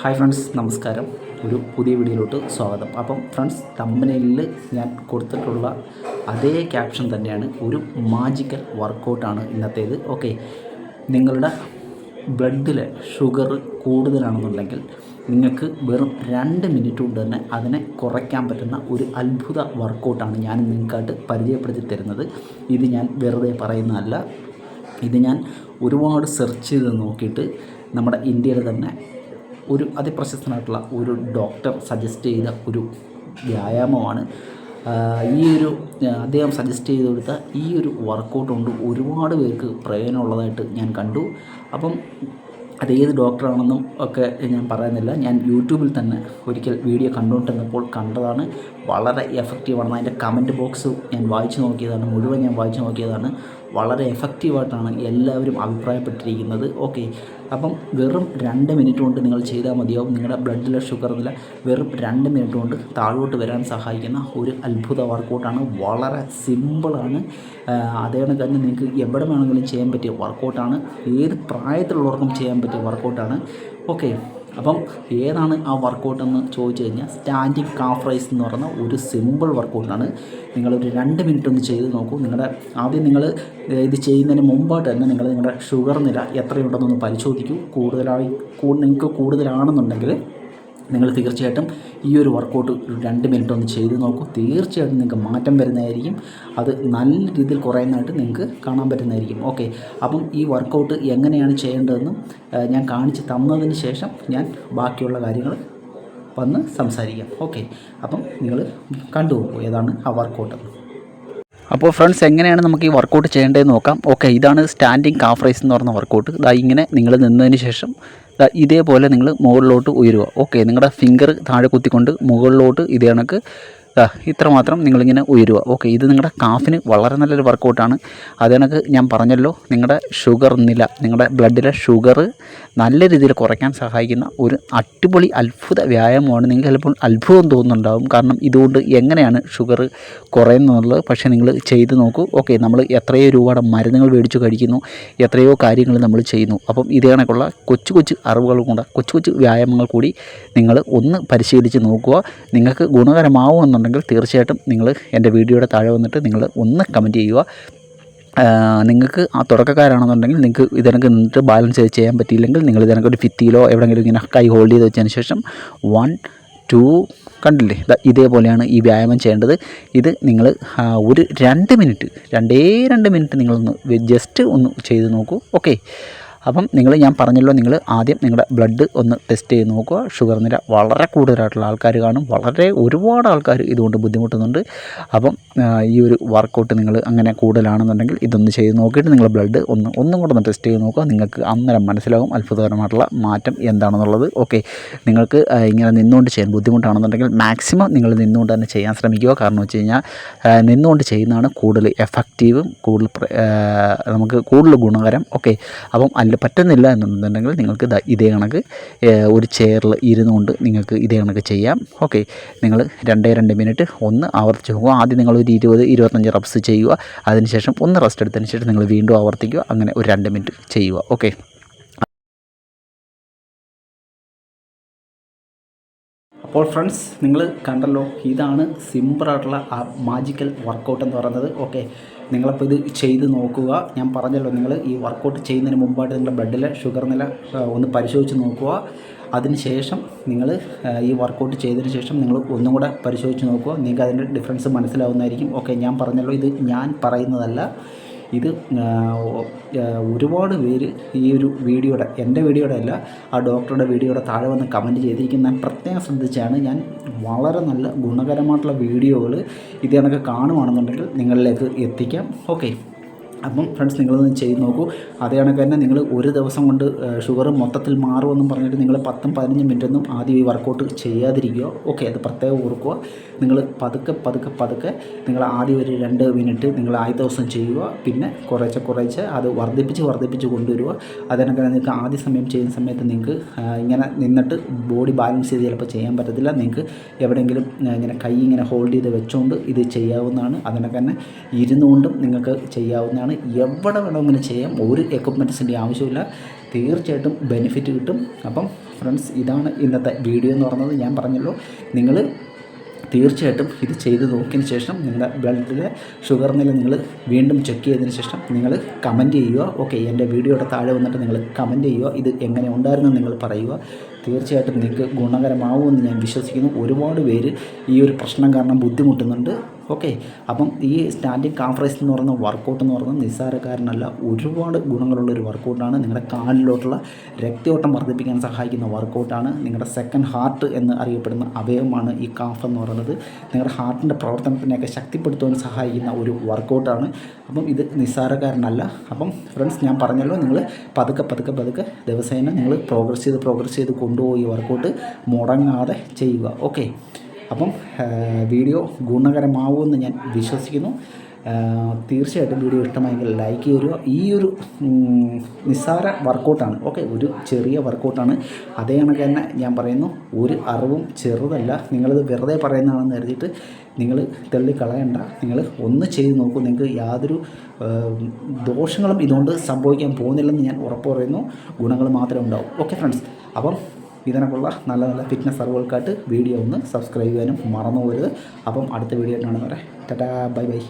Hi friends, നമസ്കാരം. ഒരു പുതിയ വീഡിയോയിലോട്ട് സ്വാഗതം. അപ്പം ഫ്രണ്ട്സ്, തമ്പനെയിലിൽ ഞാൻ കൊടുത്തിട്ടുള്ള അതേ ക്യാപ്ഷൻ തന്നെയാണ്. ഒരു മാജിക്കൽ വർക്കൗട്ടാണ് ഇന്നത്തേത്. ഓക്കെ, നിങ്ങളുടെ ബ്ലഡിൽ ഷുഗർ കൂടുതലാണെന്നുണ്ടെങ്കിൽ നിങ്ങൾക്ക് വെറും 2 മിനിറ്റ് കൊണ്ട് തന്നെ അതിനെ കുറയ്ക്കാൻ പറ്റുന്ന ഒരു അത്ഭുത വർക്കൗട്ടാണ് ഞാൻ നിങ്ങൾക്കായിട്ട് പരിചയപ്പെടുത്തി തരുന്നത്. ഇത് ഞാൻ വെറുതെ പറയുന്നതല്ല. ഇത് ഞാൻ ഒരുപാട് സെർച്ച് ചെയ്ത് നോക്കിയിട്ട് നമ്മുടെ ഇന്ത്യയിൽ തന്നെ ഒരു അതിപ്രശസ്തനായിട്ടുള്ള ഒരു ഡോക്ടർ സജസ്റ്റ് ചെയ്ത ഒരു വ്യായാമമാണ്. അദ്ദേഹം സജസ്റ്റ് ചെയ്ത് കൊടുത്ത ഈ ഒരു വർക്കൗട്ട് കൊണ്ട് ഒരുപാട് പേർക്ക് പ്രയോജനമുള്ളതായിട്ട് ഞാൻ കണ്ടു. അപ്പം അതേത് ഡോക്ടറാണെന്നും ഒക്കെ ഞാൻ പറയുന്നില്ല. ഞാൻ യൂട്യൂബിൽ തന്നെ ഒരിക്കൽ വീഡിയോ കണ്ടുകൊണ്ടിരുന്നപ്പോൾ കണ്ടതാണ്. വളരെ എഫക്റ്റീവാണ്. അതിൻ്റെ കമൻറ്റ് ബോക്സ് ഞാൻ വായിച്ചു നോക്കിയതാണ്, മുഴുവൻ ഞാൻ വായിച്ചു നോക്കിയതാണ്. വളരെ എഫക്റ്റീവായിട്ടാണ് എല്ലാവരും അഭിപ്രായപ്പെട്ടിരിക്കുന്നത്. ഓക്കെ, അപ്പം വെറും 2 മിനിറ്റ് കൊണ്ട് നിങ്ങൾ ചെയ്താൽ മതിയാവും. നിങ്ങളുടെ ബ്ലഡിലെ ഷുഗർ നില വെറും 2 മിനിറ്റ് കൊണ്ട് താഴോട്ട് വരാൻ സഹായിക്കുന്ന ഒരു അത്ഭുത വർക്കൗട്ടാണ്. വളരെ സിമ്പിളാണ്. അതേപോലെ തന്നെ നിങ്ങൾക്ക് എവിടെ വേണമെങ്കിലും ചെയ്യാൻ പറ്റിയ വർക്കൗട്ടാണ്. ഏത് പ്രായത്തിലുള്ളവർക്കും ചെയ്യാൻ പറ്റിയ വർക്കൗട്ടാണ്. ഓക്കെ, അപ്പം ഏതാണ് ആ വർക്കൗട്ട് എന്ന് ചോദിച്ചു കഴിഞ്ഞാൽ സ്റ്റാൻഡിങ് കാഫ് റൈസ് എന്ന് പറയുന്ന ഒരു സിമ്പിൾ വർക്കൗട്ടാണ്. നിങ്ങളൊരു 2 മിനിറ്റ് ഒന്ന് ചെയ്ത് നോക്കൂ. ആദ്യം നിങ്ങൾ ഇത് ചെയ്യുന്നതിന് മുമ്പായിട്ട് തന്നെ നിങ്ങളുടെ ഷുഗർ നില എത്രയുണ്ടെന്നൊന്ന് പരിശോധിക്കൂ. നിങ്ങൾക്ക് കൂടുതലാണെന്നുണ്ടെങ്കിൽ നിങ്ങൾ തീർച്ചയായിട്ടും ഈ ഒരു വർക്കൗട്ട് ഒരു 2 മിനിറ്റ് ഒന്ന് ചെയ്ത് നോക്കൂ. തീർച്ചയായിട്ടും നിങ്ങൾക്ക് മാറ്റം വരുന്നതായിരിക്കും. അത് നല്ല രീതിയിൽ കുറയുന്നതായിട്ട് നിങ്ങൾക്ക് കാണാൻ പറ്റുന്നതായിരിക്കും. ഓക്കെ, അപ്പം ഈ വർക്കൗട്ട് എങ്ങനെയാണ് ചെയ്യേണ്ടതെന്നും ഞാൻ കാണിച്ച് തന്നതിന് ശേഷം ഞാൻ ബാക്കിയുള്ള കാര്യങ്ങൾ വന്ന് സംസാരിക്കാം. ഓക്കെ, അപ്പം നിങ്ങൾ കണ്ടുപോകൂ ഏതാണ് ആ വർക്കൗട്ടെന്ന്. അപ്പോൾ ഫ്രണ്ട്സ്, എങ്ങനെയാണ് നമുക്ക് ഈ വർക്കൗട്ട് ചെയ്യേണ്ടതെന്ന് നോക്കാം. ഓക്കെ, ഇതാണ് സ്റ്റാൻഡിങ് കാഫ് റൈസ് എന്ന് പറയുന്ന വർക്കൗട്ട്. ഇങ്ങനെ നിങ്ങൾ നിന്നതിന് ശേഷം ഇതേപോലെ നിങ്ങൾ മുകളിലോട്ട് ഉയരുക. ഓക്കെ, നിങ്ങളുടെ ഫിംഗർ താഴെ കുത്തിക്കൊണ്ട് മുകളിലോട്ട് ഇതേ കണക്ക് ഇത്രമാത്രം നിങ്ങളിങ്ങനെ ഉയരുക. ഓക്കെ, ഇത് നിങ്ങളുടെ കാഫിന് വളരെ നല്ലൊരു വർക്കൗട്ടാണ്. അത് കണക്ക് ഞാൻ പറഞ്ഞല്ലോ, നിങ്ങളുടെ ഷുഗർ നില, നിങ്ങളുടെ ബ്ലഡിലെ ഷുഗർ നല്ല രീതിയിൽ കുറയ്ക്കാൻ സഹായിക്കുന്ന ഒരു അടിപൊളി അത്ഭുത വ്യായാമമാണ്. നിങ്ങൾക്ക് ചിലപ്പോൾ അത്ഭുതം തോന്നുന്നുണ്ടാകും, കാരണം ഇതുകൊണ്ട് എങ്ങനെയാണ് ഷുഗർ കുറയുന്നുള്ളത്. പക്ഷേ നിങ്ങൾ ചെയ്ത് നോക്കൂ. ഓക്കെ, നമ്മൾ എത്രയോ രൂപയുടെ മരുന്നുകൾ മേടിച്ച് കഴിക്കുന്നു, എത്രയോ കാര്യങ്ങൾ നമ്മൾ ചെയ്യുന്നു. അപ്പം ഇതേ കണക്കുള്ള കൊച്ചു കൊച്ചു അറിവുകൾ കൊണ്ട് കൊച്ചു വ്യായാമങ്ങൾ കൂടി നിങ്ങൾ ഒന്ന് പരിശീലിച്ച് നോക്കുക. നിങ്ങൾക്ക് ഗുണകരമാവുമെന്നുണ്ടെങ്കിൽ തീർച്ചയായിട്ടും നിങ്ങൾ എൻ്റെ വീഡിയോയുടെ താഴെ വന്നിട്ട് നിങ്ങൾ ഒന്ന് കമൻറ്റ് ചെയ്യുക. നിങ്ങൾക്ക് ആ തുടക്കക്കാരാണെന്നുണ്ടെങ്കിൽ നിങ്ങൾക്ക് ഇതിനൊക്കെ നിന്നിട്ട് ബാലൻസ് ചെയ്യാൻ പറ്റിയില്ലെങ്കിൽ നിങ്ങൾ ഇതിനൊക്കെ ഒരു ഭിത്തിയിലോ എവിടെയെങ്കിലും ഇങ്ങനെ കൈ ഹോൾഡ് ചെയ്ത് വെച്ചതിന് ശേഷം 1 2 കണ്ടില്ലേ, ഇതേപോലെയാണ് ഈ വ്യായാമം ചെയ്യേണ്ടത്. ഇത് നിങ്ങൾ ഒരു 2 മിനിറ്റ് നിങ്ങളൊന്ന് ജസ്റ്റ് ഒന്ന് ചെയ്ത് നോക്കൂ. ഓക്കെ, അപ്പം ഞാൻ പറഞ്ഞല്ലോ, നിങ്ങൾ ആദ്യം നിങ്ങളുടെ ബ്ലഡ് ഒന്ന് ടെസ്റ്റ് ചെയ്ത് നോക്കുക. ഷുഗർ നില വളരെ കൂടുതലായിട്ടുള്ള ആൾക്കാർ കാണും. ഒരുപാട് ആൾക്കാർ ഇതുകൊണ്ട് ബുദ്ധിമുട്ടുന്നുണ്ട്. അപ്പം ഈ ഒരു വർക്കൗട്ട് നിങ്ങൾ അങ്ങനെ കൂടുതലാണെന്നുണ്ടെങ്കിൽ ഇതൊന്ന് ചെയ്ത് നോക്കിയിട്ട് നിങ്ങൾ ബ്ലഡ് ഒന്നും കൂടെ ഒന്ന് ടെസ്റ്റ് ചെയ്ത് നോക്കുക. നിങ്ങൾക്ക് അന്നേരം മനസ്സിലാകും അത്ഭുതകരമായിട്ടുള്ള മാറ്റം എന്താണെന്നുള്ളത്. ഓക്കെ, നിങ്ങൾക്ക് ഇങ്ങനെ നിന്നുകൊണ്ട് ചെയ്യാൻ ബുദ്ധിമുട്ടാണെന്നുണ്ടെങ്കിൽ മാക്സിമം നിങ്ങൾ നിന്നുകൊണ്ട് തന്നെ ചെയ്യാൻ ശ്രമിക്കുക. കാരണം വെച്ച് കഴിഞ്ഞാൽ നിന്നുകൊണ്ട് ചെയ്യുന്നതാണ് കൂടുതൽ എഫക്റ്റീവും നമുക്ക് കൂടുതൽ ഗുണകരം. ഓക്കെ, അപ്പം പറ്റുന്നില്ല എന്നുണ്ടെങ്കിൽ നിങ്ങൾക്ക് ഇതേ കണക്ക് ഒരു ചെയറിൽ ഇരുന്നുകൊണ്ട് നിങ്ങൾക്ക് ഇതേ കണക്ക് ചെയ്യാം. ഓക്കെ, നിങ്ങൾ 2 മിനിറ്റ് ഒന്ന് ആവർത്തിച്ച് നോക്കുക. ആദ്യം നിങ്ങൾ ഒരു 20-25 റബ്സ് ചെയ്യുക. അതിനുശേഷം ഒന്ന് റെസ്റ്റ് എടുത്തതിന് ശേഷം നിങ്ങൾ വീണ്ടും ആവർത്തിക്കുക. അങ്ങനെ ഒരു 2 മിനിറ്റ് ചെയ്യുക. ഓക്കെ, അപ്പോൾ ഫ്രണ്ട്സ്, നിങ്ങൾ കണ്ടല്ലോ, ഇതാണ് സിമ്പിളായിട്ടുള്ള ആ മാജിക്കൽ വർക്കൗട്ട് എന്ന് പറയുന്നത്. ഓക്കെ, നിങ്ങളപ്പോൾ ഇത് ചെയ്ത് നോക്കുക. ഞാൻ പറഞ്ഞല്ലോ, നിങ്ങൾ ഈ വർക്കൗട്ട് ചെയ്യുന്നതിന് മുമ്പായിട്ട് നിങ്ങളുടെ ബ്ലഡിലെ ഷുഗർ നില ഒന്ന് പരിശോധിച്ച് നോക്കുക. അതിനുശേഷം നിങ്ങൾ ഈ വർക്കൗട്ട് ചെയ്തതിന് ശേഷം നിങ്ങൾ ഒന്നും കൂടെ പരിശോധിച്ച് നോക്കുക. നിങ്ങൾക്ക് അതിൻ്റെ ഡിഫറൻസ് മനസ്സിലാവുന്നതായിരിക്കും. ഓക്കെ, ഞാൻ പറഞ്ഞല്ലോ, ഇത് ഞാൻ പറയുന്നതല്ല. ഇത് ഒരുപാട് പേര് ഈ ഒരു എൻ്റെ വീഡിയോയുടെ അല്ല, ആ ഡോക്ടറുടെ വീഡിയോയുടെ താഴെ വന്ന് കമൻറ്റ് ചെയ്തിരിക്കുന്ന ഞാൻ പ്രത്യേകം ശ്രദ്ധിച്ചാണ്. ഞാൻ വളരെ നല്ല ഗുണകരമായിട്ടുള്ള വീഡിയോകൾ ഇത് കണക്ക് കാണുകയാണെന്നുണ്ടെങ്കിൽ നിങ്ങളിലേക്ക് എത്തിക്കാം. ഓക്കെ, അപ്പം ഫ്രണ്ട്സ്, നിങ്ങളൊന്ന് ചെയ്ത് നോക്കൂ. അതേ കണക്ക് തന്നെ നിങ്ങൾ ഒരു ദിവസം കൊണ്ട് ഷുഗർ മൊത്തത്തിൽ മാറുമെന്നും പറഞ്ഞിട്ട് നിങ്ങൾ 10-15 മിനിറ്റൊന്നും ആദ്യം ഈ വർക്കൗട്ട് ചെയ്യാതിരിക്കുക. ഓക്കെ, അത് പ്രത്യേകം ഓർക്കുക. നിങ്ങൾ പതുക്കെ നിങ്ങൾ ആദ്യം ഒരു 2 മിനിറ്റ് നിങ്ങൾ ആദ്യ ദിവസം ചെയ്യുക. പിന്നെ കുറേശ്ശെ അത് വർദ്ധിപ്പിച്ച് കൊണ്ടുവരിക. അതിനൊക്കെ നിങ്ങൾക്ക് ആദ്യ സമയം ചെയ്യുന്ന സമയത്ത് നിങ്ങൾക്ക് ഇങ്ങനെ നിന്നിട്ട് ബോഡി ബാലൻസ് ചെയ്ത് ചിലപ്പോൾ ചെയ്യാൻ പറ്റത്തില്ല. നിങ്ങൾക്ക് എവിടെയെങ്കിലും ഇങ്ങനെ കൈ ഇങ്ങനെ ഹോൾഡ് ചെയ്ത് വെച്ചുകൊണ്ട് ഇത് ചെയ്യാവുന്നതാണ്. അതിനൊക്കെ തന്നെ ഇരുന്നുകൊണ്ടും നിങ്ങൾക്ക് ചെയ്യാവുന്നതാണ്. എവിടെ വേണമെങ്കിലും ചെയ്യാം. ഒരു എക്യുപ്മെൻറ്റ്സിൻ്റെ ആവശ്യമില്ല. തീർച്ചയായിട്ടും ബെനിഫിറ്റ് കിട്ടും. അപ്പം ഫ്രണ്ട്സ് ഇതാണ് ഇന്നത്തെ വീഡിയോ എന്ന് പറയുന്നത്. ഞാൻ പറഞ്ഞല്ലോ, നിങ്ങൾ തീർച്ചയായിട്ടും ഇത് ചെയ്ത് നോക്കിയതിന് ശേഷം നിങ്ങളുടെ ബ്ലഡിലെ ഷുഗർ നില നിങ്ങൾ വീണ്ടും ചെക്ക് ചെയ്തതിന് ശേഷം നിങ്ങൾ കമൻറ്റ് ചെയ്യുക. ഓക്കെ, എൻ്റെ വീഡിയോയുടെ താഴെ വന്നിട്ട് നിങ്ങൾ കമൻറ്റ് ചെയ്യുക, ഇത് എങ്ങനെ ഉണ്ടായിരുന്നു നിങ്ങൾ പറയുക. തീർച്ചയായിട്ടും നിങ്ങൾക്ക് ഗുണകരമാവുമെന്ന് ഞാൻ വിശ്വസിക്കുന്നു. ഒരുപാട് പേര് ഈ ഒരു പ്രശ്നം കാരണം ബുദ്ധിമുട്ടുന്നുണ്ട്. ഓക്കെ, അപ്പം ഈ സ്റ്റാൻഡിങ് കാഫ് റൈസ് എന്ന് പറയുന്ന വർക്കൗട്ട് എന്ന് പറയുന്നത് നിസ്സാരക്കാരനല്ല, ഒരുപാട് ഗുണങ്ങളുള്ളൊരു വർക്കൗട്ടാണ്. നിങ്ങളുടെ കാലിലോട്ടുള്ള രക്തയോട്ടം വർദ്ധിപ്പിക്കാൻ സഹായിക്കുന്ന വർക്കൗട്ടാണ്. നിങ്ങളുടെ സെക്കൻഡ് ഹാർട്ട് എന്ന് അറിയപ്പെടുന്ന അവയവമാണ് ഈ കാഫ് എന്ന് പറയുന്നത്. നിങ്ങളുടെ ഹാർട്ടിൻ്റെ പ്രവർത്തനത്തിനെയൊക്കെ ശക്തിപ്പെടുത്തുവാൻ സഹായിക്കുന്ന ഒരു വർക്കൗട്ടാണ്. അപ്പം ഇത് നിസ്സാരക്കാരനല്ല. അപ്പം ഫ്രണ്ട്സ്, ഞാൻ പറഞ്ഞല്ലോ, നിങ്ങൾ പതുക്കെ ദിവസേന നിങ്ങൾ പ്രോഗ്രസ് ചെയ്ത് കൊണ്ടുപോയി വർക്കൗട്ട് മുടങ്ങാതെ ചെയ്യുക. ഓക്കെ, അപ്പം വീഡിയോ ഗുണകരമാവുമെന്ന് ഞാൻ വിശ്വസിക്കുന്നു. തീർച്ചയായിട്ടും വീഡിയോ ഇഷ്ടമായെങ്കിൽ ലൈക്ക് ചെയ്യുക. ഈ ഒരു നിസ്സാര വർക്കൗട്ടാണ്. ഓക്കെ, ഒരു ചെറിയ വർക്കൗട്ടാണ്. അതേ കണക്ക് തന്നെ ഞാൻ പറയുന്നു, ഒരു അറിവും ചെറുതല്ല. നിങ്ങളിത് വെറുതെ പറയുന്നതാണെന്ന് കരുതിയിട്ട് നിങ്ങൾ തള്ളിക്കളയണ്ട. നിങ്ങൾ ഒന്ന് ചെയ്ത് നോക്കൂ, നിങ്ങൾക്ക് യാതൊരു ദോഷങ്ങളും ഇതുകൊണ്ട് സംഭവിക്കാൻ പോകുന്നില്ലെന്ന് ഞാൻ ഉറപ്പ് പറയുന്നു. ഗുണങ്ങൾ മാത്രമേ ഉണ്ടാവും. ഓക്കെ ഫ്രണ്ട്സ്, അപ്പം ഇതിനൊക്കെയുള്ള നല്ല നല്ല ഫിറ്റ്നസ് അറിവുകൾക്കായിട്ട് വീഡിയോ ഒന്ന് സബ്സ്ക്രൈബ് ചെയ്യാനും മറന്നു പോകരുത്. അപ്പം അടുത്ത വീഡിയോ കാണുന്നവരെ ടാറ്റാ, ബൈ ബൈ.